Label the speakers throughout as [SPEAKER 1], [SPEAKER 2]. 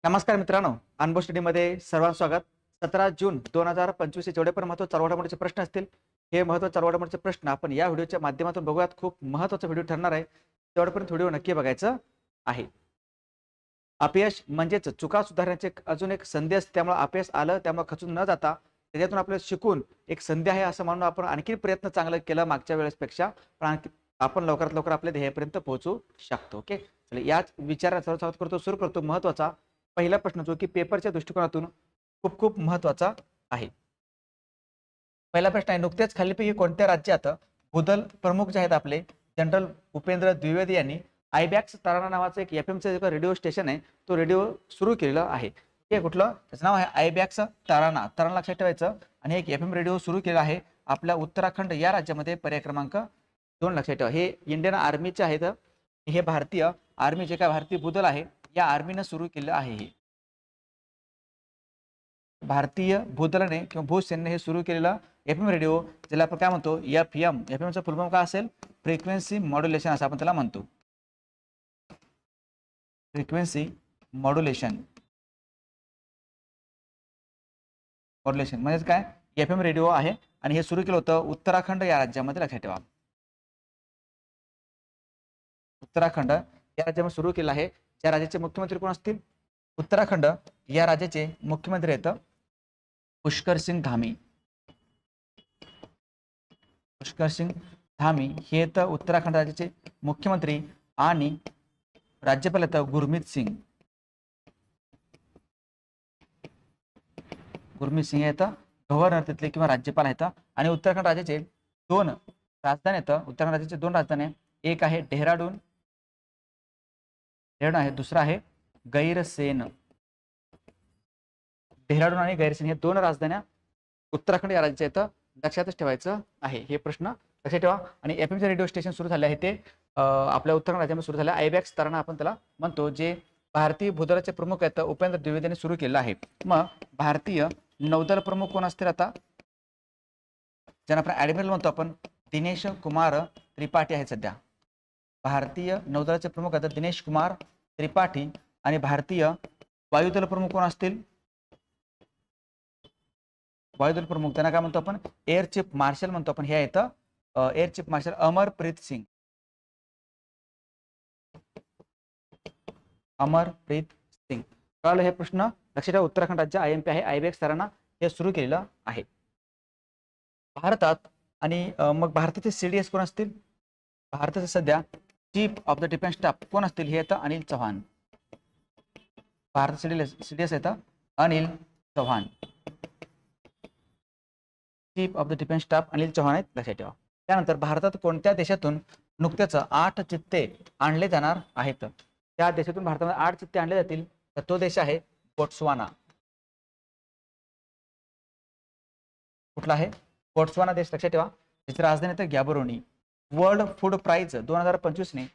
[SPEAKER 1] नमस्कार मित्रांनो, अनुभव स्टडीमध्ये सर्वांचं स्वागत. 17 जून 2025 जेवढे पण महत्त्वाचे चालू घडामोडीचे प्रश्न असतील, हे महत्त्वाचे चालू घडामोडीचे प्रश्न आपण या व्हिडिओच्या माध्यमातून बघूयात. खूप महत्त्वाचा व्हिडिओ ठरणार आहे, तेवढेपर्यंत व्हिडिओ नक्की बघायचं आहे. अपयश म्हणजेच चुका सुधारण्याचे अजून एक संधी असते. त्यामुळे अपयश आलं त्यामुळे खचून न जाता त्याच्यातून आपल्याला शिकून एक संधी आहे असं म्हणून आपण आणखी प्रयत्न चांगलं केला मागच्या वेळेसपेक्षा, पण आपण लवकरात लवकर आपल्या ध्येयापर्यंत पोहोचू शकतो. ओके, चला याच विचाराचा सुरू करतो. महत्त्वाचा पहिला प्रश्न जो की पेपरच्या दृष्टिकोनातून खूप खूप महत्त्वाचा आहे. पहिला प्रश्न आहे, नुकतेच खालीलपैकी कोणत्या राज्यात भूदल प्रमुख जे आहेत आपले जनरल उपेंद्र द्विवेदी यांनी आयबॅक्स तराणा नावाचं एक एफएमचं रेडिओ स्टेशन आहे, तो रेडिओ सुरू केलेला आहे. हे कुठलं, त्याचं नाव आहे आयबॅक्स तराणा. तराणा लक्षात ठेवायचं. आणि एक एफएम रेडिओ सुरू केला आहे आपल्या उत्तराखंड या राज्यामध्ये. पर्याय क्रमांक 2 लक्षात ठेवा. हे इंडियन आर्मीचे आहेत. हे भारतीय आर्मी जे काय भारतीय भूदल आहे या आर्मीनं सुरू केलं आहे. हे भारतीय भूदलाने किंवा भूसेनेने हे सुरू केलेलं एफएम रेडिओ, ज्याला आपण काय म्हणतो एफएम. एफएमचं फुल फॉर्म काय असेल, फ्रिक्वेन्सी मॉड्युलेशन असं आपण त्याला म्हणतो. Frequency modulation. मॉड्युलेशन म्हणजे काय, एफएम रेडिओ आहे आणि हे सुरू केलं होतं उत्तराखंड या राज्यामध्ये. लक्षात ठेवा, उत्तराखंड या राज्यामध्ये सुरू केलं आहे. त्या राज्याचे मुख्यमंत्री कोण असतील, उत्तराखंड या राज्याचे मुख्यमंत्री आहेत पुष्कर सिंग धामी. पुष्कर सिंग धामी हे तर उत्तराखंड राज्याचे मुख्यमंत्री. आणि राज्यपाल आहेत गुरमीत सिंग. गुरमीत सिंग आहेत गव्हर्नर तिथले किंवा राज्यपाल आहेत. आणि उत्तराखंड राज्याचे 2 राजधानी आहेत. उत्तराखंड राज्याचे 2 राजधानी, एक आहे डेहराडून आहे, दुसरा आहे गैरसेन. डेहराडून आणि गैरसेन हे 2 राजधान्या उत्तराखंड या राज्याच्या इथं लक्षातच ठेवायचं आहे. हे प्रश्न लक्षात ठेवा. आणि एफएमचे रेडिओ स्टेशन सुरू झाले आहे ते आपल्या उत्तराखंड राज्यामध्ये सुरू झाले. आयबॅक्स तराणा आपण त्याला म्हणतो, जे भारतीय भूदलाचे प्रमुख आहेत उपेंद्र द्विवेदीने सुरू केलं आहे. मग भारतीय नौदल प्रमुख कोण असतील आता, ज्यांना आपण ॲडमिरल म्हणतो आपण, दिनेश कुमार त्रिपाठी आहेत सध्या. भारतीय नौदलाचे प्रमुख आहेत दिनेश कुमार त्रिपाठी. आणि भारतीय वायुदल प्रमुख कोण असतील, वायुदल प्रमुख त्यांना काय म्हणतो आपण, एअर चीफ मार्शल म्हणतो आपण. हे आहेत air chief marshal Amarpreet Singh. Amarpreet Singh. कळलं हे प्रश्न लक्षात ठेवा. उत्तराखंड राज्य आयएमपी आहे, आयबॅक्स तराणा हे सुरू केलेलं आहे भारतात. आणि मग भारताचे सीडीएस कोण असतील, भारताचे सध्या chief of the defence staff कोण असतील, हे येतं अनिल चव्हाण. भारत सीडीएस येतं Anil Chavan. Chief of the defence staff Anil Chavan आहेत, लक्षात ठेवा. त्यानंतर भारतात कोणत्या देशातून नुकतेच 8 चित्ते आणले जाणार आहेत, त्या देशातून भारतामध्ये 8 चित्ते आणले जातील, तर तो देश आहे बोट्सवाना. कुठला आहे, बोट्सवाना देश. लक्षात ठेवा. त्याची राजधानी तर गॅबरोनी. वर्ल्ड फूड प्राइज 2025 ने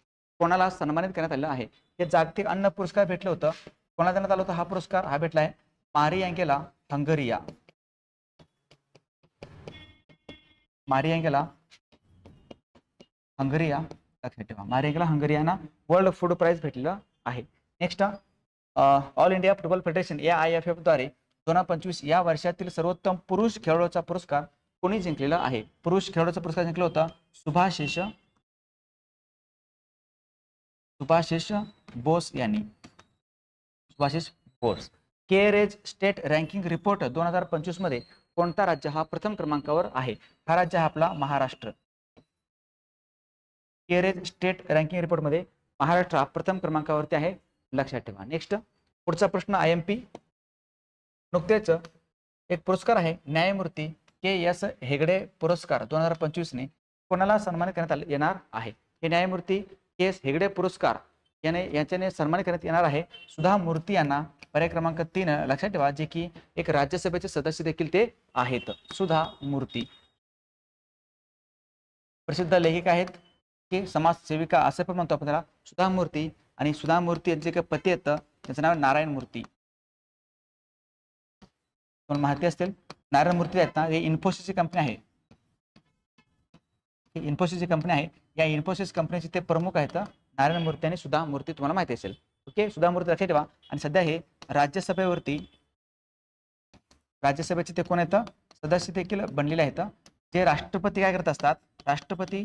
[SPEAKER 1] कोणाला सन्मानित करण्यात आलं आहे, हे जागतिक अन्न पुरस्कार भेटलं होतं. कोणाला देण्यात आलं होतं हा पुरस्कार, हा भेटला आहे मारियांगेला हंगेरिया. मारियांगेला हंगेरिया, लक्षात ठेवा. मारियांगेला हंगेरियाना वर्ल्ड फूड प्राइज भेटलेलं आहे. Next, all India football federation AIFF द्वारे 2025 या वर्षातील सर्वोत्तम पुरुष खेळाडूचा पुरस्कार कोणी जिंकलेला आहे. पुरुष खेळाडूचा पुरस्कार जिंकला होता सुभाशिष बोस यांनी. Subhashish Bose. केरेज state ranking report 2025 मध्ये कोणता राज्य हा प्रथम क्रमांकावर आहे, हा राज्य आहे आपला महाराष्ट्र. केरेज स्टेट रँकिंग रिपोर्ट मध्ये महाराष्ट्र हा प्रथम क्रमांकावरती आहे, लक्षात ठेवा. नेक्स्ट, पुढचा प्रश्न आयएमपी. नुकतेच एक पुरस्कार आहे न्यायमूर्ती KS हेगडे पुरस्कार 2025 ने कोणाला सन्मानित करण्यात येणार आहे. हे न्यायमूर्ती KS हेगडे पुरस्कार यांच्याने सन्मानित करण्यात येणार आहे सुधा मूर्ती यांना. पर्याय क्रमांक 3 लक्षात ठेवा, जे की एक राज्यसभेचे सदस्य देखील ते आहेत, सुधा मूर्ती. प्रसिद्ध लेखिका आहेत की समाजसेविका असं पण म्हणतो आपण त्याला, सुधा मूर्ती. आणि सुधा मूर्ती यांचे काही पती आहेत, त्यांचं नाव नारायण मूर्ती. पण माहिती असतील, नारायण मूर्ती आहेत ना, हे इन्फोसिसची कंपनी आहे. इन्फोसिसची कंपनी आहे, या इन्फोसिस कंपनीचे ते प्रमुख आहेत नारायण मूर्ती आणि सुधा मूर्ती, तुम्हाला माहिती असेल. ओके, सुधा मूर्ती लक्षात ठेवा. आणि सध्या हे राज्यसभेचे ते कोण आहेत, सदस्य देखील बनलेले आहेत. जे राष्ट्रपती काय करत असतात, राष्ट्रपती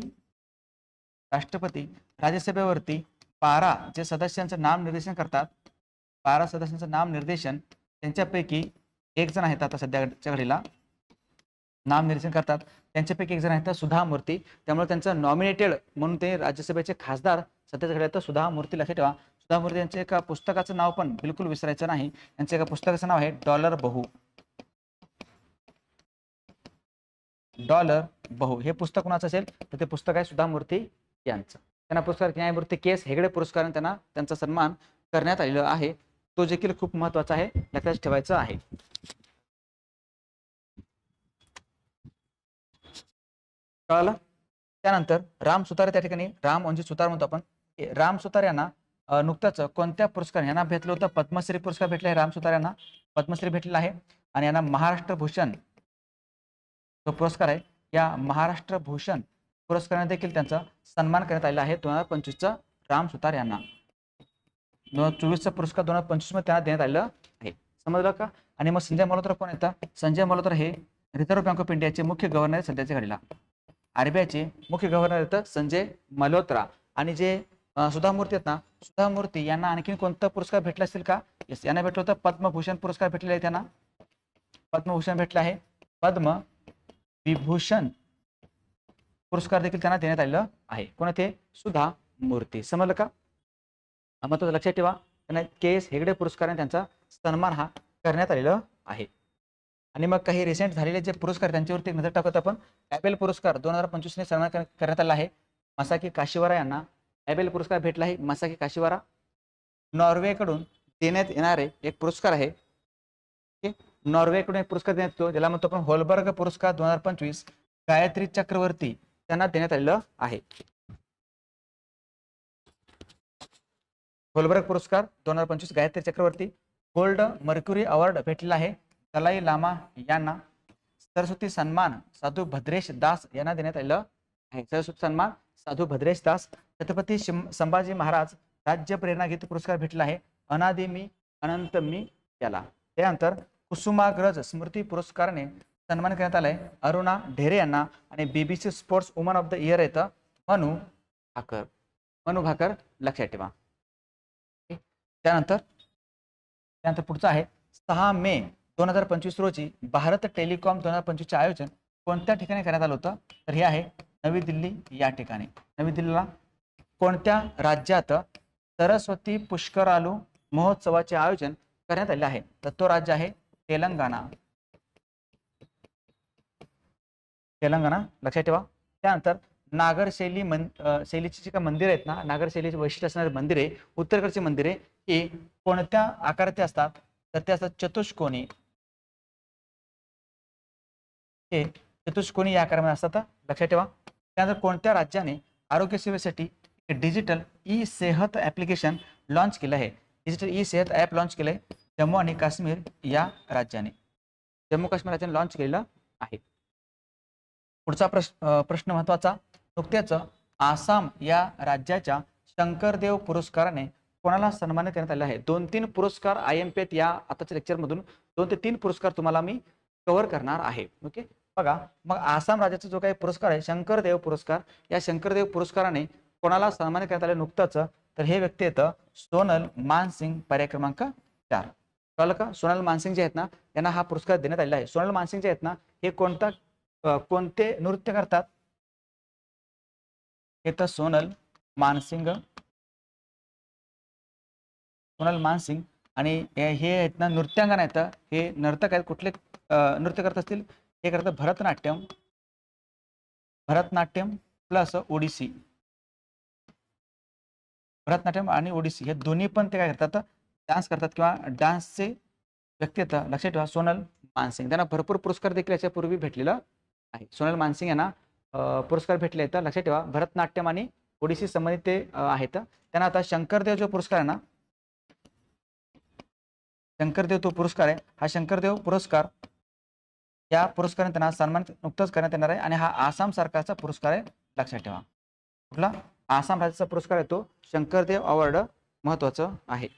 [SPEAKER 1] राज्यसभेवरती 12 जे सदस्यांचं नाम निर्देशन करतात, 12 सदस्यांचं नाम निर्देशन, त्यांच्यापैकी एक जण आहेत आता सध्याच्या घडीला नाम निर्देशन करतात, त्यांच्यापैकी एक जण आहेत सुधा मूर्ती. त्यामुळे त्यांचं नॉमिनेटेड म्हणून ते राज्यसभेचे खासदार सध्याच्या घडीला सुधा मूर्ती. लक्षात ठेवा, सुधा मूर्ती यांच्या एका पुस्तकाचं नाव पण बिलकुल विसरायचं नाही. यांच्या एका पुस्तकाचं नाव आहे डॉलर बहू. हे पुस्तक कोणाचं असेल तर ते पुस्तक आहे सुधा मूर्ती यांचं. त्यांना पुरस्कार न्यायमूर्ती केस हेगडे पुरस्काराने त्यांना त्यांचा सन्मान करण्यात आलेला आहे. तो देखील खूप महत्वाचा आहे, लक्षात ठेवायचं आहे. कळालं. त्यानंतर राम सुतार, त्या ठिकाणी राम म्हणजे सुतार म्हणतो आपण. राम सुतार यांना नुकताच कोणत्या पुरस्कार यांना भेटलं होतं, पद्मश्री पुरस्कार भेटला आहे. राम सुतार यांना पद्मश्री भेटलेला आहे. आणि यांना महाराष्ट्र भूषण जो पुरस्कार आहे, या महाराष्ट्र भूषण पुरस्काराने देखील त्यांचा सन्मान करण्यात आलेला आहे. 2025चा राम सुतार यांना 2024चा पुरस्कार 2025 मध्ये त्यांना देण्यात आलेला आहे. समजलं का. आणि मग संजय मल्होत्रा कोण येतात, संजय मल्होत्रा हे रिझर्व्ह बँक ऑफ इंडियाचे मुख्य गव्हर्नर आहेत सध्याच्या घडीला. आरबीआयचे मुख्य गव्हर्नर आहेत संजय मल्होत्रा. आणि जे सुधा मूर्ती आहेत ना, सुधा मूर्ती यांना आणखीन कोणता पुरस्कार भेटला असेल का, यस, यांना भेटलं होतं पद्मभूषण पुरस्कार भेटलेला आहे. त्यांना पद्मभूषण भेटला आहे. पद्म विभूषण पुरस्कार देखील त्यांना देण्यात आलेला आहे. कोण ते, सुधा मूर्ती. समजलं का. महत्वाचं लक्षात ठेवा, त्यांना केस हेगडे पुरस्काराने त्यांचा सन्मान हा करण्यात आलेला आहे. आणि मग काही रिसेंट झालेले जे पुरस्कार त्यांच्यावरती नजर टाकत आपण. ॲबेल पुरस्कार 2025 ने सन्मान करण्यात आला आहे मासाकी काशिवारा यांना. ॲबेल पुरस्कार भेटला आहे मासाकी काशिवारा. नॉर्वेकडून देण्यात येणारे एक पुरस्कार आहे. नॉर्वेकडून एक पुरस्कार देण्यात येतो, ज्याला म्हणतो आपण होलबर्ग पुरस्कार 2025. गायत्री चक्रवर्ती त्यांना देण्यात आलेलं आहे. होलबर्ग पुरस्कार 2025 Gayatri Chakravorty. Gold mercury award भेटलेला आहे दलाई लामा यांना. सरस्वती सन्मान साधू भद्रेश दास यांना देण्यात आलेलं आहे. सरस्वती सन्मान साधू भद्रेश दास. छत्रपती संभाजी महाराज राज्य प्रेरणा गीत पुरस्कार भेटला आहे अनादि मी अनंत मी याला. त्यानंतर कुसुमाग्रज स्मृती पुरस्काराने सन्मान करण्यात आलाय अरुणा ढेरे यांना. आणि BBC sports woman of the year येतं मनु भाकर. लक्षात ठेवा. त्यानंतर पुढचं आहे 6 मे 2025 रोजी भारत टेलिकॉम 2025 चे आयोजन कोणत्या ठिकाणी करण्यात आलं होतं, तर हे आहे नवी दिल्ली या ठिकाणी. नवी दिल्लीला कोणत्या राज्यात सरस्वती पुष्करालू महोत्सवाचे आयोजन करण्यात आले आहे, तर तो राज्य आहे तेलंगणा. लक्षात ठेवा. त्यानंतर नागर शैलीची जी काही मंदिर आहेत ना, नागर शैलीचे वैशिष्ट्य असणारे मंदिरे, उत्तरकडची मंदिरे ही कोणत्या आकाराचे असतात, तर ते असतात चतुष्कोनी. हे चतुष्कोनी या आकारामध्ये असतात, लक्षात ठेवा. त्यानंतर कोणत्या राज्याने आरोग्य सेवेसाठी डिजिटल ई सेहत ऍप्लिकेशन लॉन्च केलं आहे, डिजिटल ई सेहत ऍप लॉन्च केलंय जम्मू आणि काश्मीर या राज्याने. जम्मू काश्मीर राज्याने लॉन्च केलेलं आहे. पुढचा प्रश्न महत्वाचा. नुकत्याच आसाम या राज्याच्या शंकरदेव पुरस्काराने कोणाला सन्मानित करण्यात आले आहे. 2-3 पुरस्कार IMPT या आताच्या लेक्चर मधून 2 ते 3 पुरस्कार तुम्हाला मी कव्हर करणार आहे. ओके, बघा मग आसाम राज्याचा जो काही पुरस्कार आहे शंकरदेव पुरस्कार, या शंकरदेव पुरस्काराने कोणाला सन्मानित करण्यात आले नुकताच, तर हे व्यक्ती येतं सोनल मानसिंग, पर्याय क्रमांक 4. कळलं का. सोनल मानसिंग जे आहेत ना, यांना हा पुरस्कार देण्यात आलेला आहे. सोनल मानसिंग जे आहेत ना, हे कोणते नृत्य करतात, हे तर सोनल मानसिंग आणि हे आहेत ना नृत्यांगना आहेत. हे नर्तक आहेत. कुठले नृत्य करत असतील, हे करतात भरतनाट्यम प्लस ओडिसी. भरतनाट्यम आणि ओडिसी हे दोन्ही पण ते काय करतात, डान्स करतात किंवा डान्सचे व्यक्ती येतात. लक्षात ठेवा सोनल मानसिंग. त्यांना भरपूर पुरस्कार देखील याच्यापूर्वी भेटलेला आहे. सोनल मानसिंग यांना पुरस्कार भेटले आहेत. लक्षात ठेवा भरतनाट्यम आणि ओडिसी संबंधित ते आहेत. त्यांना आता शंकरदेव जो पुरस्कार आहे ना, शंकरदेव तो पुरस्कार आहे, हा शंकरदेव पुरस्कार या पुरस्काराने त्यांना सन्मानित नुकताच करण्यात येणार आहे. आणि हा आसाम सरकारचा पुरस्कार आहे. लक्षात ठेवा कुठला, आसाम राज्याचा पुरस्कार आहे तो शंकरदेव अवॉर्ड महत्वाचं आहे.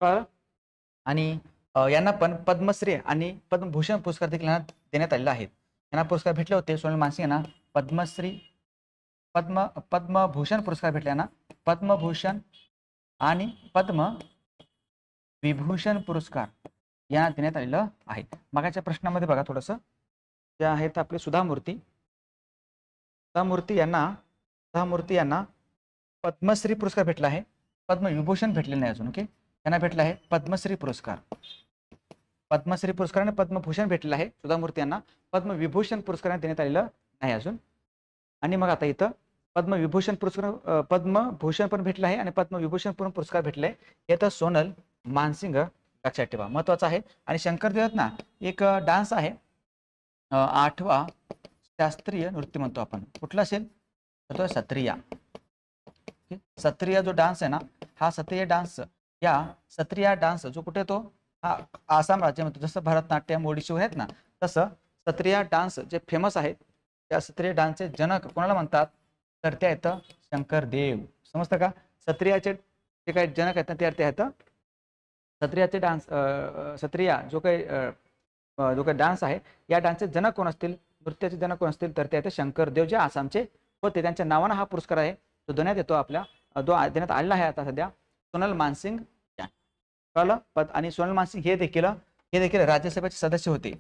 [SPEAKER 1] कळलं? आणि यांना पण पद्मश्री आणि पद्मभूषण पुरस्कार देखील यांना देण्यात आलेले आहेत. यांना पुरस्कार भेटले होते. सोनल मानसिंग यांना पद्मश्री पद्मभूषण पुरस्कार भेटले यांना, पद्मभूषण आणि पद्म विभूषण पुरस्कार यांना देण्यात आलेलं आहे. मागाच्या प्रश्नामध्ये बघा थोडंसं, जे आहेत आपले सुधा मूर्ती यांना पद्मश्री पुरस्कार भेटला आहे. पद्मविभूषण भेटले नाही अजून. ओके, त्यांना भेटला आहे पद्मश्री पुरस्कार आणि पद्मभूषण भेटलेला आहे. सुधा मूर्ती यांना पद्मविभूषण पुरस्कार देण्यात आलेलं नाही अजून. आणि मग आता इथं पद्मविभूषण पुरस्कार, पद्मभूषण पण भेटलं आहे आणि पद्मविभूषण पण पुरस्कार भेटले. हे तर सोनल मानसिंग लक्षात ठेवा, महत्वाचं आहे. आणि शंकर देवत ना एक डान्स आहे, 8वा शास्त्रीय नृत्य म्हणतो आपण, कुठला असेल तर तो सत्रिया. सत्रिया जो डान्स आहे ना, हा सत्रिया डान्स जो कुठे तो हा आसाम राज्यामध्ये, जसं भरतनाट्यम ओडिशी आहेत ना, तसं सत्रिया डान्स जे फेमस आहे, त्या सत्रिया डान्सचे जनक कोणाला म्हणतात तर ते आहेत शंकर देव. समजतं का? सत्रियाचे जे काही जनक आहेत ना ते आहेत सत्रियाचे डान्स, सत्रिया जो काही डान्स आहे, या डान्सचे जनक कोण असतील, नृत्याचे जनक कोण असतील तर ते आहेत शंकर देव, जे आसामचे होते. त्यांच्या नावानं हा पुरस्कार आहे तो देण्यात येतो, देण्यात आलेला आहे आता सध्या सोनल मानसिंग. कळलं? आणि सोनल मानसिंग हे देखील राज्यसभेचे सदस्य होते.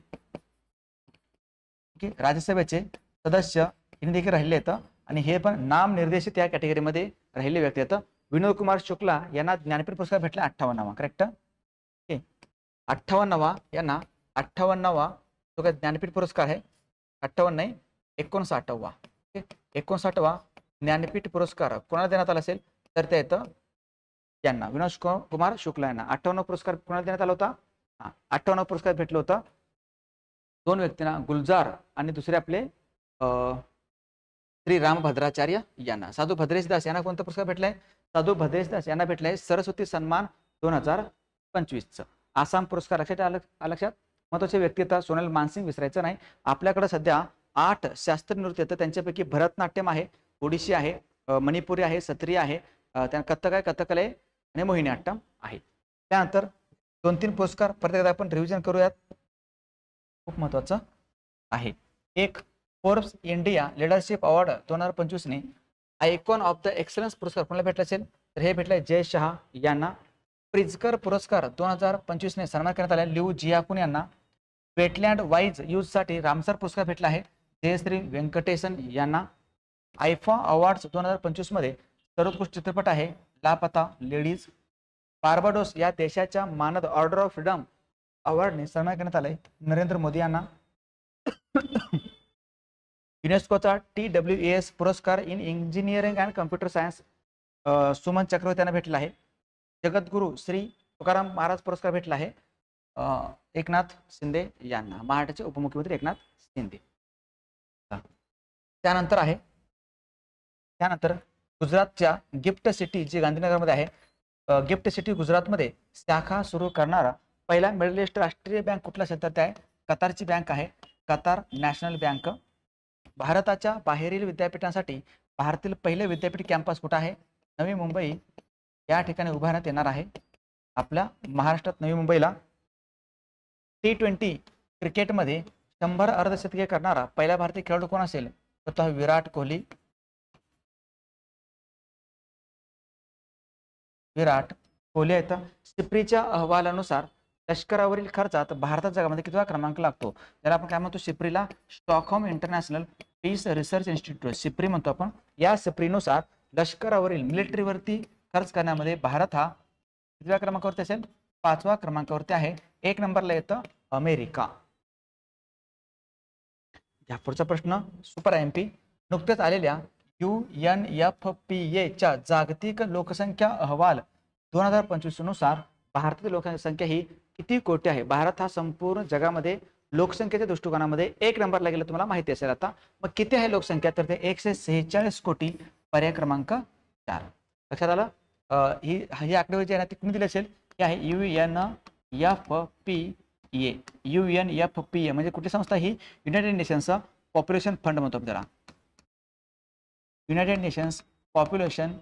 [SPEAKER 1] राज्यसभेचे सदस्य हे देखील राहिले आहेत आणि हे पण नामनिर्देशित या कॅटेगरीमध्ये राहिले व्यक्ती आहेत. विनोद कुमार शुक्ला यांना ज्ञानपीठ पुरस्कार भेटला 58वा. करेक्ट? ओके, 58वा यांना 58वा जो काही ज्ञानपीठ पुरस्कार आहे, 58 नाही 59वा. 59वा ज्ञानपीठ पुरस्कार कोणाला देण्यात आला असेल तर ते येतं यांना, विनोद कुमार शुक्ला यांना. 58 पुरस्कार कोणाला देण्यात आला होता? 58 पुरस्कार भेटलं होतं दोन व्यक्तींना, गुलजार आणि दुसरे आपले श्री रामभद्राचार्य यांना. साधू भद्रेश दास यांना कोणता पुरस्कार भेटलाय? साधू भद्रेश दास यांना भेटलाय सरस्वती सन्मान 2025. आसाम पुरस्कार. लक्षात महत्वाचे व्यक्ती आता सोनल मानसिंग विसरायचं नाही. आपल्याकडे सध्या 8 शास्त्रीय नृत्य आहेत, त्यांच्यापैकी भरतनाट्यम आहे, ओडिशी आहे, मणिपुरी आहे, सत्रिय आहे, कथक आहे आणि मोहिनीअट्टम आहे. त्यानंतर 2-3 पुरस्कार परत एकदा आपण रिव्हिजन करूयात, खूप महत्वाचं आहे. एक फोर्ब्स इंडिया लीडरशिप अवॉर्ड 2025 ने आयकॉन ऑफ द एक्सलन्स पुरस्कार कोणाला भेटला असेल तर हे भेटलाय जय शहा यांना. प्रिझकर पुरस्कार 2025 ने सन्मान करण्यात आला लिऊ जियाकुन यांना. वेटलँड वाईज यूज साठी रामसर पुरस्कार भेटला आहे जयश्री व्यंकटेशन यांना. आयफा अवॉर्ड्स 2025 मध्ये सर्वोत्कृष्ट चित्रपट आहे लापता लेडीज. बार्बाडोस या देशाच्या मानद ऑर्डर ऑफ फ्रीडम अवॉर्डने सन्मान करण्यात आलाय नरेंद्र मोदी यांना. युनेस्कोचा TWAS पुरस्कार in engineering and computer science Suman Chakravarti यांना भेटला आहे. जगद्गुरु श्री तुकाराम महाराज पुरस्कार भेटला आहे एकनाथ शिंदे यांना, महाराष्ट्राचे उपमुख्यमंत्री एकनाथ शिंदे. त्यानंतर गुजरातच्या गिफ्ट सिटी जी गांधीनगरमध्ये आहे, गिफ्ट सिटी गुजरातमध्ये शाखा सुरू करणारा पहिला मिडल ईस्ट राष्ट्रीय बँक कुठला असेल तर ते आहे कतारची बँक आहे, कतार नॅशनल बँक. भारताच्या बाहेरील विद्यापीठांसाठी भारतातील पहिले विद्यापीठ कॅम्पस कुठं आहे? नवी मुंबई या ठिकाणी उभारण्यात येणार आहे. आपल्या महाराष्ट्रात नवी मुंबईला T20 क्रिकेटमध्ये 100 अर्धशतके करणारा पहिला भारतीय खेळाडू कोण असेल तर तो विराट कोहली. विराट कोहली आहेत. सिप्रीच्या अहवालानुसार लष्करावरील खर्चात भारतात जगामध्ये कितवा क्रमांक लागतो? त्याला आपण काय म्हणतो? सिप्रीला Stockholm International Peace Research Institute, SIPRI म्हणतो आपण, या सिप्रीनुसार लष्करावरील मिलिटरीवरती खर्च करण्यामध्ये भारत हा कितव्या क्रमांकावरती असेल? 5व्या क्रमांकावरती आहे. 1 नंबरला येतं अमेरिका. या पुढचा प्रश्न सुपर एमपी. नुकतेच आलेल्या UNFPA च्या जागतिक लोकसंख्या अहवाल 2025 नुसार भारतातील लोकसंख्या ही किती कोटी आहे? भारत हा संपूर्ण जगामध्ये लोकसंख्येच्या दृष्टिकोनामध्ये 1 नंबरला गेलं, तुम्हाला माहिती असेल. आता मग किती आहे लोकसंख्या? तर ते 146 कोटी, पर्याय क्रमांक 4. लक्षात आलं? ही आकडेवारी जी आहे ना ती कुणी दिली असेल? ही आहे UNFPA म्हणजे कुठली संस्था? ही युनायटेड नेशन्स पॉप्युलेशन फंड म्हणतो आपण त्याला. युनायटेड नेशन्स पॉप्युलेशन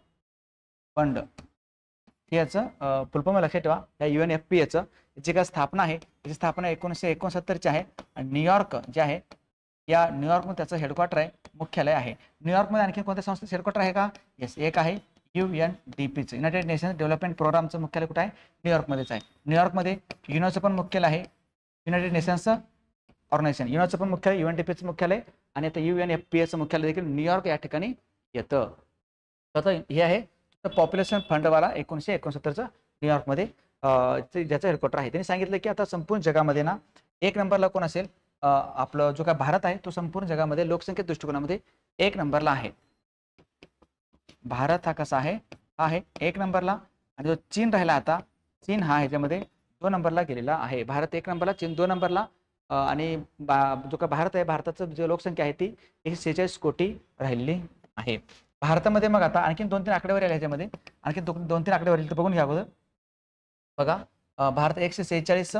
[SPEAKER 1] फंड हे याचं फुलफॉर्म लक्षात ठेवा. या UNFPA याची काय स्थापना आहे? याची स्थापना 1969 ची आहे. आणि न्यूयॉर्क जे आहे, या न्यूयॉर्कमध्ये त्याचं हेडक्वार्टर आहे, मुख्यालय आहे. न्यूयॉर्कमध्ये आणखी कोणत्या संस्थेचं हेडक्वार्टर आहे का? येस, एक आहे UNDPचं, युनायटेड नेशन्स डेव्हलपमेंट प्रोग्रामचं मुख्यालय कुठं आहे? न्यूयॉर्कमध्येच आहे. न्यूयॉर्कमध्ये युनोचं पण मुख्यालय आहे, युनायटेड नेशन्स ऑर्गनायझेशन. युनोचं पण मुख्यालय, UNDPचं मुख्यालय, आणि आता UNFPAचं मुख्यालय देखील न्यूयॉर्क या ठिकाणी येतं. आता हे आहे पॉप्युलेशन फंडवाला 1969चं न्यूयॉर्कमध्ये ज्याचं हेडक्वार्टर आहे. त्यांनी सांगितलं की आता संपूर्ण जगामध्ये ना 1 नंबरला कोण असेल? आपलं जो काय भारत आहे तो संपूर्ण जगामध्ये लोकसंख्ये दृष्टिकोनामध्ये 1 नंबरला आहे. भारत हा कसा आहे? हा आहे 1 नंबरला. आणि जो चीन राहिला, आता चीन हा ह्याच्यामध्ये 2 नंबरला गेलेला आहे. भारत 1 नंबरला, चीन 2 नंबरला. आणि जो काय भारत आहे, भारताचं जी लोकसंख्या आहे ती 146 कोटी राहिलेली आहे. भारतामध्ये मग आता आणखी 2-3 आकडेवारी आले ह्याच्यामध्ये, आणखी 2-3 आकडेवारी तर बघून घ्या अगोदर. बघा, भारत 146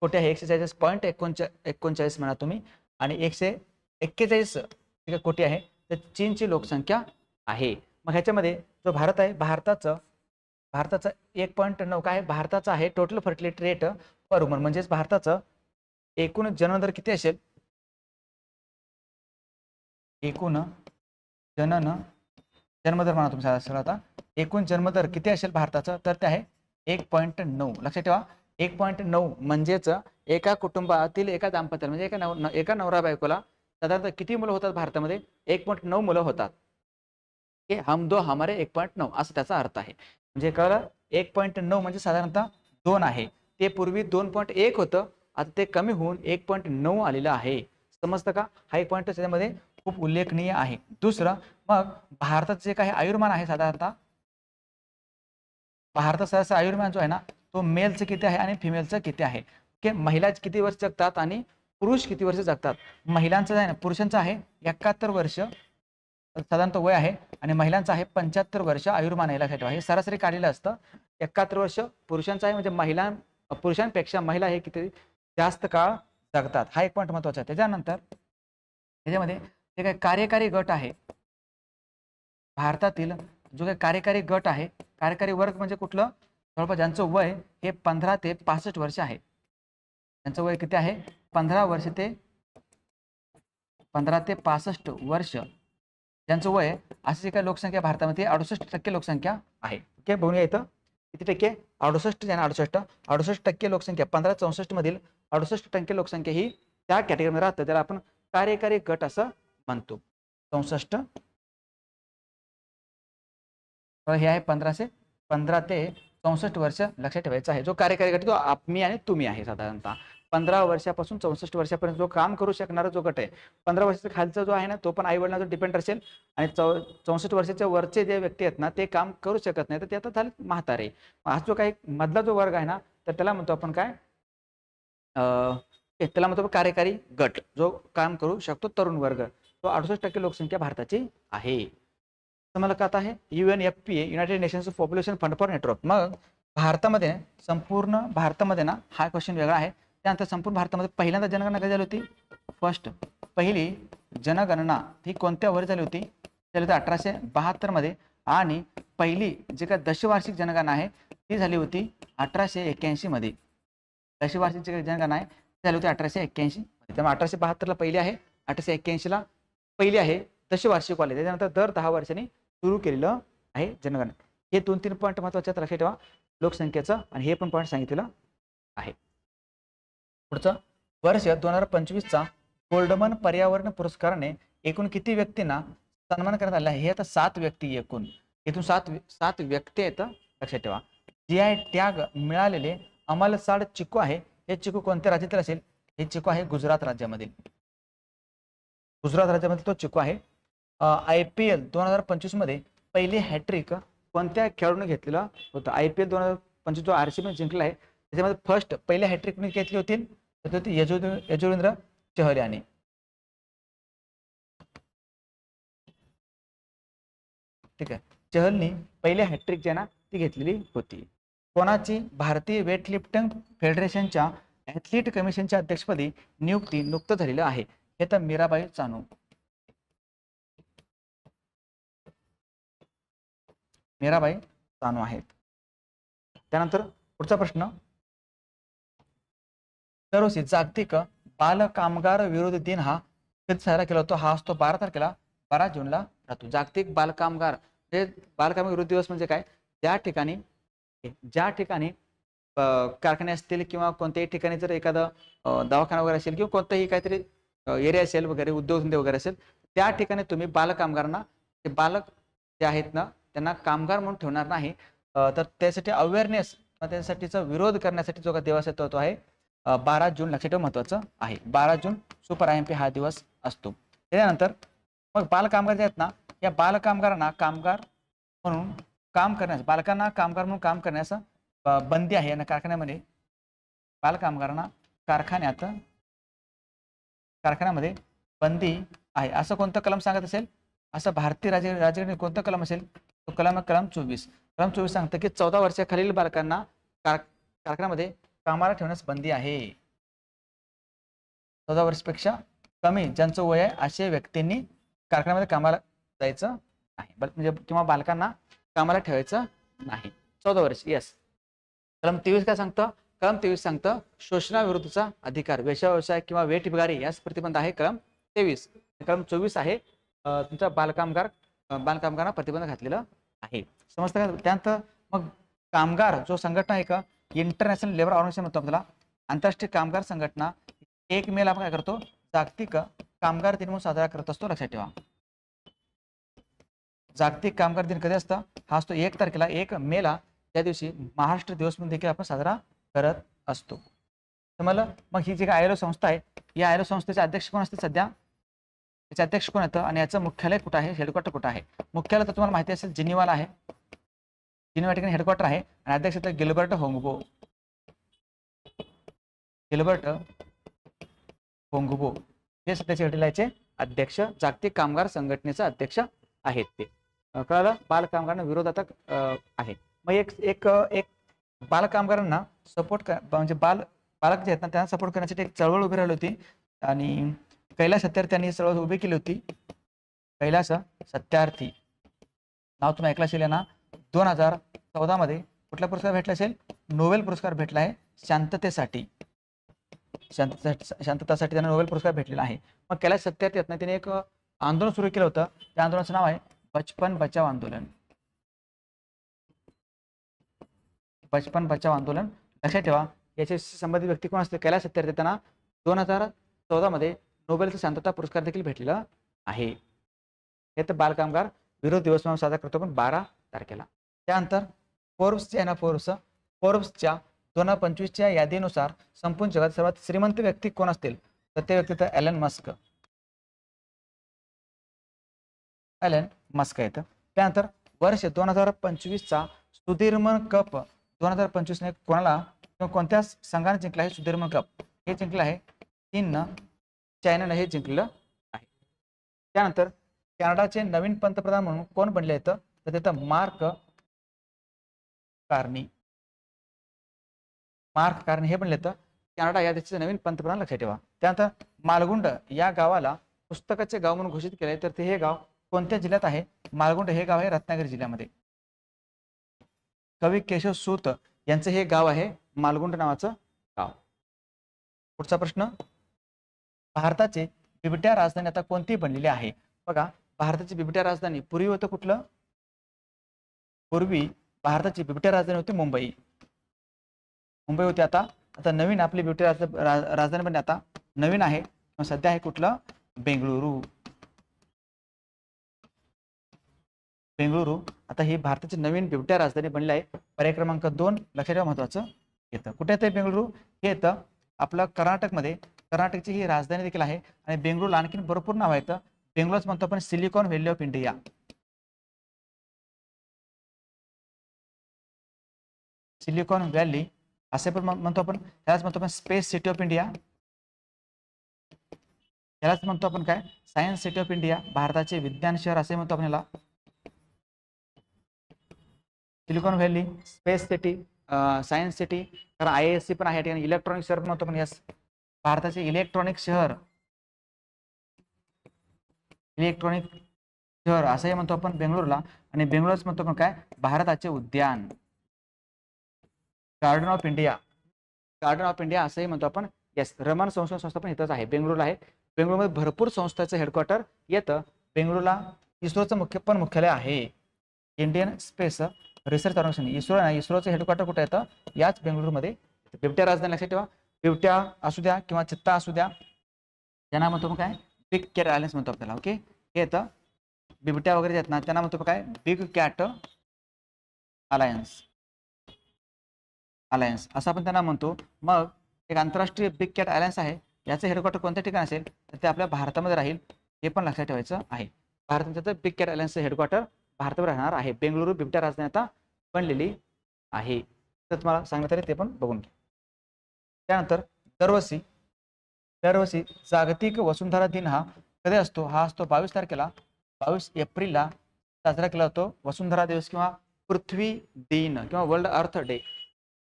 [SPEAKER 1] कोटी आहे, 146.39 म्हणा तुम्ही, आणि 141 कोटी आहे तर चीनची लोकसंख्या आहे. मग ह्याच्यामध्ये जो भारत आहे, भारताचं 1.9 काय आहे? भारताचा आहे टोटल फर्टिलिटी रेट पर वुमन, म्हणजेच भारताचं एकूण जन्मदर किती असेल? एकूण जन्मदर म्हणा तुम्ही असेल. आता एकूण जन्मदर किती असेल भारताचं? तर ते आहे 1.9. लक्षात ठेवा, 1.9 म्हणजेच एका कुटुंबातील एका दाम्पत्याला म्हणजे एका नवरा बायकोला साधारणतः किती मुलं होतात भारतामध्ये? 1.9 मुलं होतात. हम दो हमारे 1.9 असं त्याचा अर्थ आहे. म्हणजे कळलं? 1.9 म्हणजे साधारणतः 2 आहे. ते पूर्वी 2.1 होतं, आता ते कमी होऊन 1.9 आलेलं आहे. समजतं का? हा एक पॉईंट त्याच्यामध्ये खूप उल्लेखनीय आहे. दुसरं, मग भारतात जे काही आयुर्मान आहे, साधारणतः भारतात सरासरी आयुर्मान जो आहे ना तो मेलचं किती आहे आणि फिमेलचं किती आहे? की महिला किती वर्ष जगतात आणि पुरुष किती वर्ष जगतात? महिलांचं आहे ना, पुरुषांचं आहे 71 वर्ष साधारणतः वय आहे, आणि महिलांचं आहे 75 वर्ष आयुर्मान आहे. लक्षात ठेवा, हे सरासरी काढलेलं असतं. 71 वर्ष पुरुषांचं आहे, म्हणजे पुरुषांपेक्षा महिला हे किती जास्त काळ जगतात. हा एक पॉईंट महत्वाचा आहे. त्याच्यानंतर त्याच्यामध्ये जे काही कार्यकारी गट आहे, भारतातील जो काही कार्यकारी गट आहे, कार्यकारी वर्ग म्हणजे कुठलं? जवळपास ज्यांचं वय हे 15 ते 65 वर्ष आहे. त्यांचं वय किती आहे? 15 ते 65 वर्ष ज्यांचं वय, अशी जी काही लोकसंख्या भारतामध्ये 68% लोकसंख्या आहे. ओके, बघूया इथं किती टक्के? 68% लोकसंख्या, 1564 मधील 68% लोकसंख्या ही त्या कॅटेगरीमध्ये राहतं, त्याला आपण कार्यकारी गट असं म्हणतो. 64 हे आहे 15 ते 64 वर्ष. लक्षात ठेवायचं आहे. जो कार्यकारी गट तो मी आणि तुम्ही आहे. साधारणतः 15 वर्षापासून 64 वर्षापर्यंत जो काम करू शकणारा जो गट आहे, 15 वर्षाच्या खालचा जो आहे ना तो पण आई वडिलांवर डिपेंड असेल, आणि 64 वर्षाच्या वरचे जे व्यक्ती आहेत ना ते काम करू शकत नाही, तर ते आता झाले म्हातारे. हा जो काही मधला जो वर्ग आहे ना, तर त्याला म्हणतो आपण काय? त्याला म्हणतो कार्यकारी गट, जो काम करू शकतो, तरुण वर्ग. तो 68% लोकसंख्या भारताची आहे. मला काय आहे? UNFPA, United nations population fund for network. मग भारतामध्ये, संपूर्ण भारतामध्ये ना, हा क्वेश्चन वेगळा आहे. त्यानंतर संपूर्ण भारतामध्ये पहिल्यांदा जनगणना कधी झाली होती? पहिली जनगणना ही कोणत्या वर्षी झाली होती? झाली होती 1872 मध्ये. आणि पहिली जी काय दशवार्षिक जनगणना आहे ती झाली होती 1881 मध्ये. दशवार्षिक जी जनगणना आहे ती झाली होती 1881 मध्ये. त्यामुळे 1872 ला पहिली आहे, 1881 ला पहिली आहे दशवार्षिक वाले. त्याच्यानंतर दर 10 वर्षांनी सुरू केलेलं आहे जनगणना. हे 2-3 पॉईंट महत्वाचे आहेत, लक्षात ठेवा लोकसंख्येचं, आणि हे पण पॉईंट सांगितलेलं आहे. पुढचं वर्ष 2025 चा गोल्डमन पर्यावरण पुरस्काराने एकूण किती व्यक्तींना सन्मान करण्यात आला आहे? हे आता 7 व्यक्ती एकूण. इथून 7 व्यक्ती आहेत, लक्षात ठेवा. GI टॅग मिळालेले अमलसाड चिकू आहे. हे चिकू कोणत्या राज्यातील असेल? हे चिकू आहे गुजरात राज्यामधील. गुजरात राज्यामध्ये तो चिकू आहे. IPL 2025 मध्ये पहिली हॅट्रिक कोणत्या खेळाडूने घेतलेला होता? IPL 2025 जो RCB जिंकला आहे त्याच्यामध्ये फर्स्ट पहिली हॅट्रिक कोणी घेतली होती? तर ती यजुवेंद्र चहल याने. ठीक आहे, चहलनी पहिली हॅट्रिक जी आहे ना ती घेतलेली होती. कोणाची भारतीय वेटलिफ्टिंग फेडरेशनच्या ॲथलीट कमिशनच्या अध्यक्षपदी नियुक्ती नुकतं झालेलं आहे? हे तर मीराबाई चानू. मीराबाई चानू आहेत. त्यानंतर पुढचा प्रश्न, दरवर्षी जागतिक बाल कामगार विरोधी दिन हा कधी साजरा केला जातो? हा असतो 12 तारखेला, 12 जूनला राहतो. जागतिक बाल कामगार विरोधी दिवस म्हणजे काय? ज्या ठिकाणी कारखाने असतील किंवा कोणत्याही ठिकाणी जर एखादा दवाखाना वगैरे असेल किंवा कोणताही काहीतरी एरिया असेल वगैरे, उद्योगधंदे वगैरे असेल, त्या ठिकाणी तुम्ही बालकामगारांना, ते बालक जे आहेत ना त्यांना कामगार म्हणून ठेवणार नाही. तर त्यासाठी अवेअरनेस, त्यासाठीचा विरोध करण्यासाठी जो का दिवस आहे तो आहे 12 जून. लक्षात ठेवणं महत्वाचं आहे. 12 जून सुपर IMP हा दिवस असतो. त्यानंतर मग बालकामगार जे आहेत ना, या बालकामगारांना कामगार म्हणून काम करण्यास, बालकांना कामगार म्हणून काम करण्यास बंदी आहे. आणि कारखान्यामध्ये बालकामगारांना कारखान्यामध्ये बंदी आहे. असं कोणतं कलम सांगत असेल? असं भारतीय राज्यघटनेत कोणतं कलम असेल? तो कलम 24. कलम 24 सांगतं की 14 वर्षाखालील बालकांना कारखान्यामध्ये कामाला ठेवण्यास बंदी आहे. 14 वर्षापेक्षा कमी ज्यांचं वय आहे अशा व्यक्तींनी कारखान्यामध्ये कामाला जायचं नाही, म्हणजे किंवा बालकांना कामाला ठेवायचं नाही. 14 वर्ष. येस. कलम 23 काय सांगतं? कलम 23 सांगतं शोषणाविरुद्धचा अधिकार, वेश्या व्यवसाय किंवा वेठबिगारी यास प्रतिबंध आहे. कलम 23. कलम 24 आहे तुमचा बालकामगारांना प्रतिबंध घातलेला आहे. समजतं का? त्यानंतर मग कामगार जो संघटना आहे का, इंटरनॅशनल लेबर ऑर्गनायझेशन म्हणतो आपल्याला, आंतरराष्ट्रीय कामगार संघटना 1 मेला आपण काय करतो? जागतिक कामगार दिन म्हणून साजरा करत असतो. लक्षात ठेवा. जागतिक कामगार दिन कधी असतं? हा असतो 1 तारखेला, 1 मेला. त्या दिवशी महाराष्ट्र दिवस म्हणून देखील आपण साजरा करत असतो. समजलं? मग ही जी ILO संस्था आहे, या ILO संस्थेचे अध्यक्ष कोण असते सध्या? त्याचे अध्यक्ष कोण येतं आणि याचं मुख्यालय कुठं आहे? हेडक्वार्टर कुठं आहे? मुख्यालय तर तुम्हाला माहिती असेल जिनिवाला आहे. जिनिवा ठिकाणी हेडक्वार्टर आहे. आणि अध्यक्ष तर गिल्बर्ट होंगबो. हे सध्याचे घटनेचे अध्यक्ष, जागतिक कामगार संघटनेचे अध्यक्ष आहेत ते. कळलं? बालकामगारांना विरोध आता आहे. मग एक बालकामगारांना सपोर्ट म्हणजे बालक जे आहेत ना त्यांना सपोर्ट करण्यासाठी एक चळवळ उभी राहिली होती. आणि कैलास सत्यार्थी त्यांनी चळवळ उभी केली होती. कैलास सत्यार्थी नाव तुम्ही ऐकलं असेल ना. 2014 मध्ये कुठला पुरस्कार भेटला असेल? नोबेल पुरस्कार भेटला आहे शांततेसाठी. शांततासाठी त्यांना नोबेल पुरस्कार भेटलेला आहे. मग कैलास सत्यार्थी आहेत ना, त्याने एक आंदोलन सुरू केलं होतं. त्या आंदोलनाचं नाव आहे बचपन बचाव आंदोलन. बचपन बचाव आंदोलन. लक्षात ठेवा. याच्याशी संबंधित व्यक्ती कोण असते? कैलास सत्यार्थी. त्यांना 2014 मध्ये नोबेलचा शांतता पुरस्कार देखील भेटलेला आहे. हे तर बालकामगार विरोध दिवस म्हणून साजरा करतो पण 12 तारखेला. त्यानंतर फोर्ब्सचे आहे ना, फोर्ब्सच्या 2025च्या यादीनुसार संपूर्ण जगात सर्वात श्रीमंत व्यक्ती कोण असतील? तर ते व्यक्ती तर एलन मस्क. आहेत. त्यानंतर वर्ष 2025चा सुधीरमन कप 2025 ने कोणाला किंवा कोणत्या संघाने जिंकला आहे? सुधीरमन कप हे जिंकलं आहे चीननं, चायनानं हे जिंकलेलं आहे. त्यानंतर कॅनडाचे नवीन पंतप्रधान म्हणून कोण बनले आहेत? तर ते मार्क कार्नी. हे बनले तर कॅनडा या देशाचे नवीन पंतप्रधान. लक्षात ठेवा. त्यानंतर मालगुंड या गावाला पुस्तकाचे गाव म्हणून घोषित केले, तर ते हे गाव कोणत्या जिल्ह्यात आहे? मालगुंड हे गाव आहे रत्नागिरी जिल्ह्यामध्ये. कवी केशव सूत यांचं हे गाव आहे मालगुंड नावाचं गाव. पुढचा प्रश्न, भारताची बिबट्या राजधानी आता कोणती बनलेली आहे? बघा, भारताची बिबट्या राजधानी पूर्वी होतं कुठलं? पूर्वी भारताची बिबट्या राजधानी होती मुंबई होती. आता नवीन आपली बिबट्या राजधानी बनली आता नवीन आहे सध्या आहे कुठलं, बेंगळुरू. बेंगळुरू आता ही भारताची नवीन बिबट्या राजधानी बनली आहे. पर्याय क्रमांक 2 लक्षात ठेवा, महत्वाचं येतं. कुठे येतं बेंगळुरू, हे येतं आपलं कर्नाटकमध्ये. कर्नाटकची ही राजधानी देखील आहे. आणि बेंगळुरूला आणखीन भरपूर नाव आहेत. बेंगळुरूच म्हणतो आपण silicon valley of India. Silicon valley असे पण म्हणतो आपण. त्यालाच म्हणतो आपण स्पेस सिटी ऑफ इंडिया. यालाच म्हणतो आपण काय, सायन्स सिटी ऑफ इंडिया, भारताचे विज्ञान शहर असे म्हणतो आपण याला. Silicon valley, space city, science city, कारण IISc पण आहे ठिकाणी. इलेक्ट्रॉनिक शहर पण म्हणतो आपण यस, भारताचे इलेक्ट्रॉनिक शहर, इलेक्ट्रॉनिक शहर असंही म्हणतो आपण बेंगळुरूला. आणि बेंगळुरूच म्हणतो आपण काय, भारताचे उद्यान, garden of India. Garden of India असंही म्हणतो आपण यस. रमण संशोधन संस्था पण इथंच आहे, बेंगळुरूला आहे. बेंगळुरूमध्ये भरपूर संस्थांचं हेडक्वार्टर येतं. बेंगळुरूला इस्रोचं मुख्यालय आहे, इंडियन स्पेस रिसर्च ऑर्गनायझेशन. इस्रोचं हेडक्वार्टर कुठे येतं, याच बेंगळुरूमध्ये. बिबट्या राजधानी लक्षात ठेवा. बिबट्या असू द्या किंवा चित्ता असू द्या, त्यांना म्हणतो मग काय, बिग कॅट आयलँड्स म्हणतो आपल्याला. ओके, हे येतं बिबट्या वगैरे आहेत ना, त्यांना म्हणतो काय, बिग कॅट अलायन्स असं आपण त्यांना म्हणतो. मग एक आंतरराष्ट्रीय बिग कॅट अलायन्स आहे, याचं हेडक्वार्टर कोणत्या ठिकाणी असेल तर ते आपल्या भारतामध्ये राहील, हे पण लक्षात ठेवायचं आहे. भारताचं बिग कॅट अलायन्सचं हेडक्वार्टर भारतावर राहणार आहे. बेंगळुरू बिबट्या राजधानी आता बनलेली आहे, तर तुम्हाला सांगण्यात आले, ते पण बघून घ्या. त्यानंतर दरवर्षी जागतिक वसुंधरा दिन हा कधी असतो, हा असतो 22 तारखेला, 22 एप्रिलला साजरा केला जातो वसुंधरा दिवस किंवा पृथ्वी दिन किंवा वर्ल्ड अर्थ डे.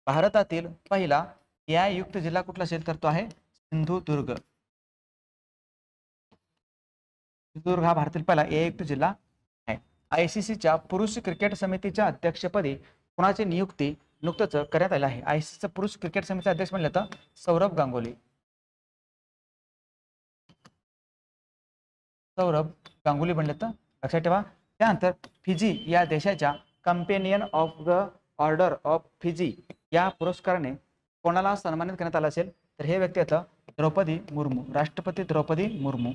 [SPEAKER 1] भारतातील पहिला AI युक्त जिल्हा कुठला असेल तर तो आहे सिंधुदुर्ग. सिंधुदुर्ग हा भारतातील पहिला AI युक्त जिल्हा आहे. ICCच्या पुरुष क्रिकेट समितीच्या अध्यक्षपदी कोणाची नियुक्ती नुकतंच करण्यात आली आहे. ICCचं पुरुष क्रिकेट समितीचे अध्यक्ष म्हणले तर सौरभ गांगुली. सौरभ गांगुली बनले तर लक्षात ठेवा. त्यानंतर फिजी या देशाच्या companion of the order of Fiji या पुरस्काराने कोणाला सन्मानित करण्यात आला असेल तर हे व्यक्ती येतं द्रौपदी मुर्मू, राष्ट्रपती द्रौपदी मुर्मू.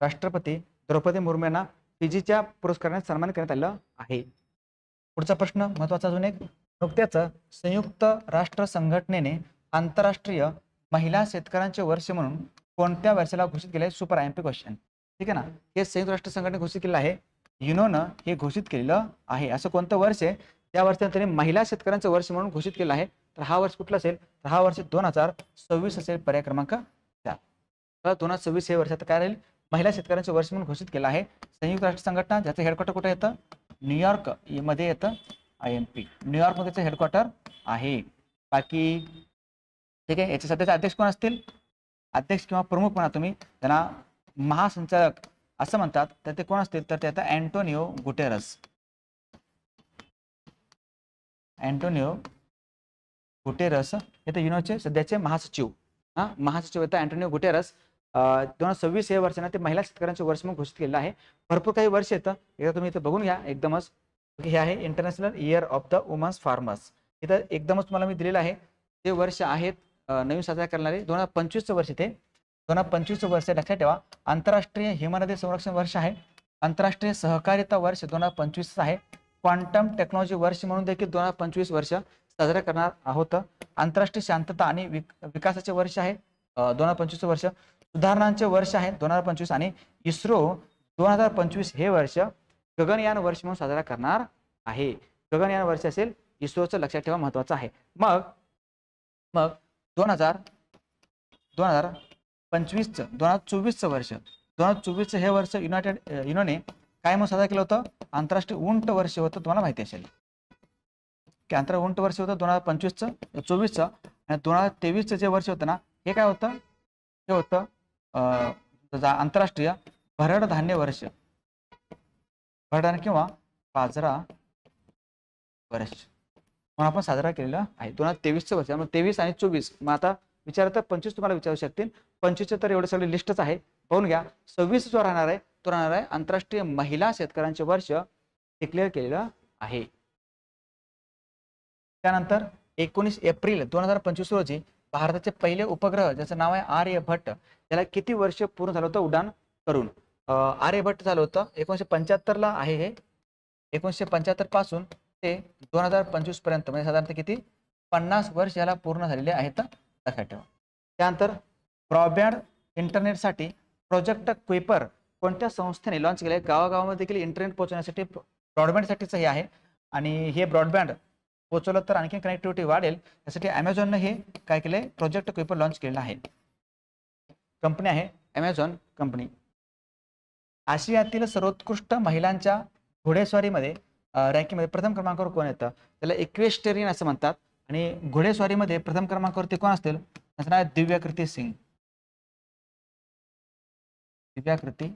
[SPEAKER 1] राष्ट्रपती द्रौपदी मुर्मू यांना फिजीच्या पुरस्काराने सन्मानित करण्यात आलं आहे. पुढचा प्रश्न महत्वाचा अजून एक, नुकत्याच संयुक्त राष्ट्र संघटनेने आंतरराष्ट्रीय महिला शेतकऱ्यांचे वर्ष म्हणून कोणत्या वर्षाला घोषित केले? Super IMP question. ठीक आहे ना, हे संयुक्त राष्ट्र संघटने घोषित केलं आहे, युनोनं हे घोषित केलेलं आहे. असं कोणतं वर्ष आहे त्या वर्षाला त्यांनी महिला शेतकऱ्यांचं वर्ष म्हणून घोषित केलं आहे, तर हा वर्ष कुठला असेल तर हा वर्ष 2026 असेल. पर्याय क्रमांक 4. 2026 हे वर्ष आता काय राहील, महिला शेतकऱ्यांचे वर्ष म्हणून घोषित केलं आहे. संयुक्त राष्ट्र संघटना, ज्याचं हेडक्वार्टर कुठे येतं, न्यूयॉर्क मध्ये येतं. IMP न्यूयॉर्क मध्ये त्याचं हेडक्वार्टर आहे. बाकी ठीक आहे, याचे सध्याचे अध्यक्ष कोण असतील, अध्यक्ष किंवा प्रमुख म्हणा तुम्ही त्यांना, महासंचालक असं म्हणतात, तर ते कोण असतील तर ते आता अँटोनियो गुटेरस. अँटोनियो गुटेरस हे तर युनोचे सध्याचे महासचिव. महासचिव येतात अँटोनियो गुटेरस. 2026 हे वर्ष ना ते महिला शेतकऱ्यांचे वर्ष म्हणून घोषित केलेलं आहे. भरपूर काही वर्ष येतं, एकदा तुम्ही इथं बघून घ्या एकदमच. हे आहे international year of the women's farmers. इथं एकदमच तुम्हाला मी दिलेलं आहे ते वर्ष आहेत नवीन साजरा करणारे. 2025चं वर्ष ते 2025चं वर्ष लक्षात ठेवा. आंतरराष्ट्रीय हिमनदी संरक्षण वर्ष आहे. आंतरराष्ट्रीय सहकारिता वर्ष 2025 आहे. क्वांटम टेक्नॉलॉजी वर्ष म्हणून देखील 2025 वर्ष साजरा करणार आहोत. आंतरराष्ट्रीय शांतता आणि विकासाचे वर्ष आहे 2025 वर्ष. सुधारणांचे वर्ष आहे 2025. आणि इस्रो 2025 हे वर्ष गगनयान वर्ष म्हणून साजरा करणार आहे. गगनयान वर्ष असेल इस्रोचं, लक्षात ठेवा, महत्वाचं आहे. मग 2025चं 2024चं वर्ष, 2024चं हे वर्ष युनोने काय म्हणून साजरा केलं होतं, आंतरराष्ट्रीय उंट वर्ष होतं. तुम्हाला माहिती असेल की आंतरराष्ट्रीय उंट वर्ष होतं 2025चं 24चं. आणि 2023चं जे वर्ष होतं ना, हे काय होतं, हे होतं आंतरराष्ट्रीय भरड धान्य वर्ष, भरडधान्य किंवा बाजरा वर्ष म्हणून आपण साजरा केलेला आहे. 2023चं वर्ष. त्यामुळे 23 आणि 24. मग आता विचारत 25 तुम्हाला विचारू शकतील. 25चं तर एवढं सगळी लिस्टच आहे, पाहून घ्या. 26 जो राहणार आहे तो राहणार आहे आंतरराष्ट्रीय महिला शेतकऱ्यांचे वर्ष डिक्लेअर केलेलं आहे. त्यानंतर 19 एप्रिल 2025 रोजी भारताचे पहिले उपग्रह ज्याचं नाव आहे आर्यभट्ट, त्याला किती वर्ष पूर्ण झालं होतं उड्डाण करून? आर्यभट्ट झालं होतं 1975 ला आहे हे. 1975 पासून ते 2025 पर्यंत म्हणजे साधारणतः किती 50 वर्ष याला पूर्ण झालेले आहेत, लक्षात ठेवा. त्यानंतर ब्रॉडबँड इंटरनेटसाठी प्रोजेक्ट क्विपर कोणत्या संस्थेने लॉन्च केले? गावागावामध्ये देखील इंटरनेट पोहोचवण्यासाठी ब्रॉडबँडसाठीच हे आहे. आणि हे ब्रॉडबँड पोहोचवलं तर आणखी कनेक्टिव्हिटी वाढेल, यासाठी अमेझॉनने हे काय केले? प्रोजेक्ट क्विपर लॉन्च केलेलं आहे. कंपनी आहे अमेझॉन कंपनी. आशियातील सर्वोत्कृष्ट महिलांच्या घोडेस्वारीमध्ये रँकिंगमध्ये प्रथम क्रमांकावर कोण येतं? त्याला इक्वेस्टेरियन असं म्हणतात. आणि घोडेस्वारीमध्ये प्रथम क्रमांकावरती कोण असतील? त्याचं नाव आहे दिव्याकृती सिंग. दिव्याकृती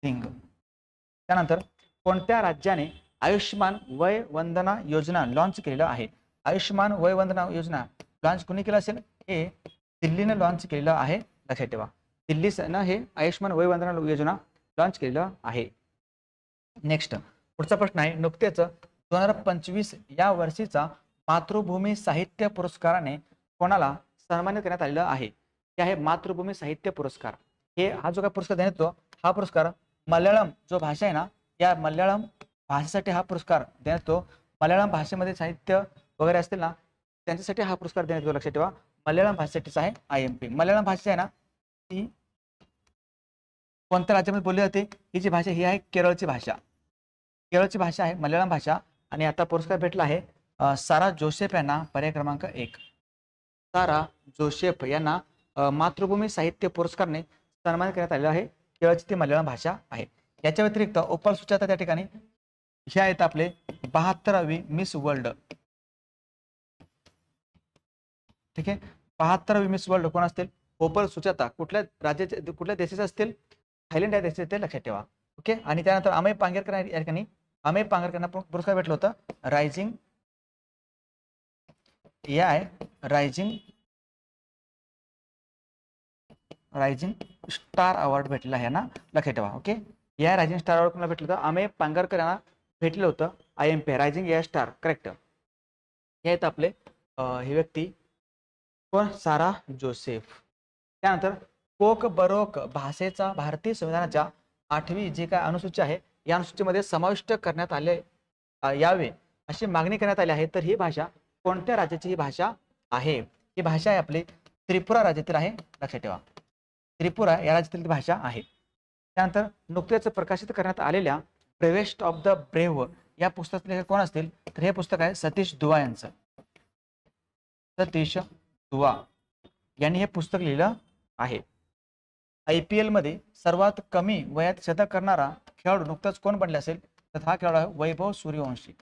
[SPEAKER 1] सिंग. त्यानंतर कोणत्या राज्याने आयुष्यमान वय वंदना योजना लॉन्च केलेलं आहे? आयुष्यमान वय वंदना योजना लॉन्च कोणी केलं असेल? हे दिल्लीने लॉन्च केलेलं आहे, लक्षात ठेवा. दिल्लीनं हे आयुष्यमान वय वंदना योजना लॉन्च केलेलं आहे. नेक्स्ट पुढचा प्रश्न आहे, नुकतेच 2025 या वर्षीचा मातृभूमी साहित्य पुरस्काराने कोणाला सन्मानित करण्यात आलेलं आहे? हे आहे मातृभूमी साहित्य पुरस्कार. हा जो काय पुरस्कार देण्यात येतो, हा पुरस्कार मल्याळम जो भाषा आहे ना, या मल्याळम भाषेसाठी हा पुरस्कार देण्यात येतो. मल्याळम भाषेमध्ये साहित्य वगैरे असतील ना, त्यांच्यासाठी हा पुरस्कार देण्यात येतो, लक्षात ठेवा. मल्याळम भाषेसाठीच आहे IMP. मल्याळम भाषा आहे ना, ती कोणत्या राज्यामध्ये बोलली जाते? ही जी भाषा ही आहे केरळची भाषा. केरळची भाषा आहे मल्याळम भाषा. आणि आता पुरस्कार भेटला आहे सारा जोसेफ यांना, पर्याय क्रमांक 1. सारा जोसेफ यांना मातृभूमी साहित्य पुरस्काराने सन्मानित करण्यात आलेला आहे. केरळची ती मल्याळम भाषा आहे. याच्या व्यतिरिक्त ओपाल सुजाता त्या ठिकाणी हे आहेत आपले 72वी मिस वर्ल्ड. ठीक आहे, 72वी मिस वर्ल्ड कोण असतील? ओपाल सुजाता. कुठल्या राज्याचे, कुठल्या देशाचे असतील? थायलंड या देशाचे, ते लक्षात ठेवा. ओके. आणि त्यानंतर अमेय पांगेरकर या ठिकाणी, अमेय पांगेरकरांना पुरस्कार भेटला होता रायझिंग रायझिंग स्टार अवॉर्ड भेटलेला आहे ना, लक्षात ठेवा. ओके. या रायझिंग स्टार अवॉर्ड कोणाला भेटलं होतं? अमेय पांगरकर यांना भेटलं होतं IMP rising air star, correct. हे आहेत आपले हे व्यक्ती कोण? सारा जोसेफ. त्यानंतर कोक बरोक भाषेचा भारतीय संविधानाच्या 8वी जी काय अनुसूची आहे, या अनुसूचीमध्ये समाविष्ट करण्यात आले यावे अशी मागणी करण्यात आली आहे. तर ही भाषा कोणत्या राज्याची ही भाषा आहे? ही भाषा आहे आपली त्रिपुरा राज्यातील आहे, लक्षात ठेवा. त्रिपुरा या राज्यातील भाषा आहे. त्यानंतर नुकतेच प्रकाशित करण्यात आलेल्या ब्रेवेस्ट ऑफ द ब्रेव्ह या पुस्तकाचे लेखक कोण असतील? तर हे पुस्तक आहे सतीश दुआ यांचं. सतीश दुआ यांनी हे पुस्तक लिहिलं आहे. IPL मध्ये सर्वात कमी वयात शतक करणारा खेळाडू नुकताच कोण बनले असेल? तर हा खेळाडू आहे वैभव सूर्यवंशी.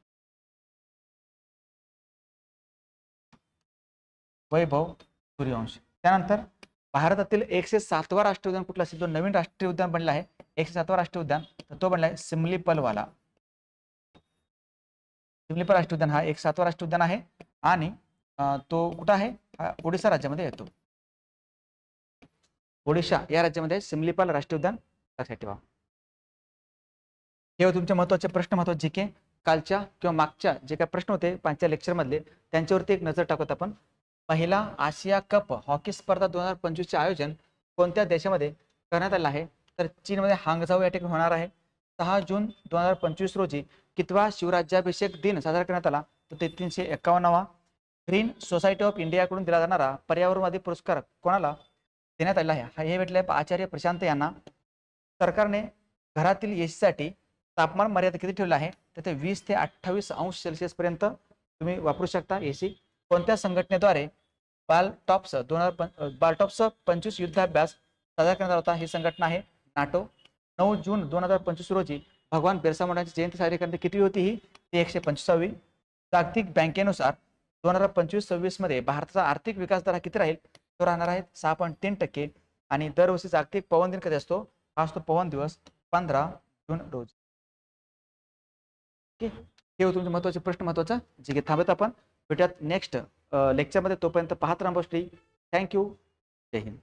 [SPEAKER 1] वैभव सूर्यवंशी. त्यानंतर भारतातील 107वा राष्ट्रीय उद्यान कुठलं असेल? जो नवीन राष्ट्रीय उद्यान बनला आहे 107वा राष्ट्रीय उद्यान, तर तो बनला आहे सिमलीपलवाला. सिमलीपल राष्ट्रीय उद्यान हा 107वा राष्ट्रीय उद्यान आहे. आणि तो कुठं आहे? हा ओडिशा राज्यामध्ये येतो. ओडिशा या राज्यामध्ये सिमलीपाल राष्ट्रीय उद्यान, लक्षात ठेवा. हे तुमचे महत्त्वाचे प्रश्न, महत्त्वाचे GK कालच्या किंवा मागच्या जे काही प्रश्न होते 5च्या लेक्चर मधले, त्यांच्यावरती एक नजर टाकत आपण. पहिला आशिया कप हॉकी स्पर्धा 2025 चे आयोजन कोणत्या देशामध्ये करण्यात आलं आहे? तर चीनमध्ये हांगझाऊ या ठिकाणी होणार आहे. 6 जून 2025 रोजी कितवा शिवराज्याभिषेक दिन साजरा करण्यात आला? तर 351वा. ग्रीन सोसायटी ऑफ इंडियाकडून दिला जाणारा पर्यावरणवादी पुरस्कार कोणाला देण्यात आलेला आहे? हे भेटले आचार्य प्रशांत यांना. सरकारने घरातील AC साठी तापमान मर्यादा किती ठेवली आहे? तर ते 20 ते 28 अंश सेल्सिअस पर्यंत तुम्ही वापरू शकता AC. कोणत्या संघटनेद्वारे बालटॉप्स 25 युद्धाभ्यास साजरा करण्यात आला होता? ही संघटना आहे NATO. 9 जून 2025 रोजी भगवान बिरसा मुंडांची जयंती साजरी करण्यात किती होती? ही 125वी. जागतिक बँकेनुसार 2025-26 मध्ये भारताचा आर्थिक विकास दर किती राहील? तो राहणार आहे 6.3%. आणि दरवर्षी जागतिक पवन दिन कधी असतो? हा असतो पवन दिवस 15 जून रोजी. ओके. हे तुमचे महत्त्वाचे प्रश्न, महत्त्वाचा जे थांबत आपण भेटूयात नेक्स्ट लेक्चरमध्ये. तोपर्यंत पाहत राहा गोष्टी. थँक्यू. जय हिंद.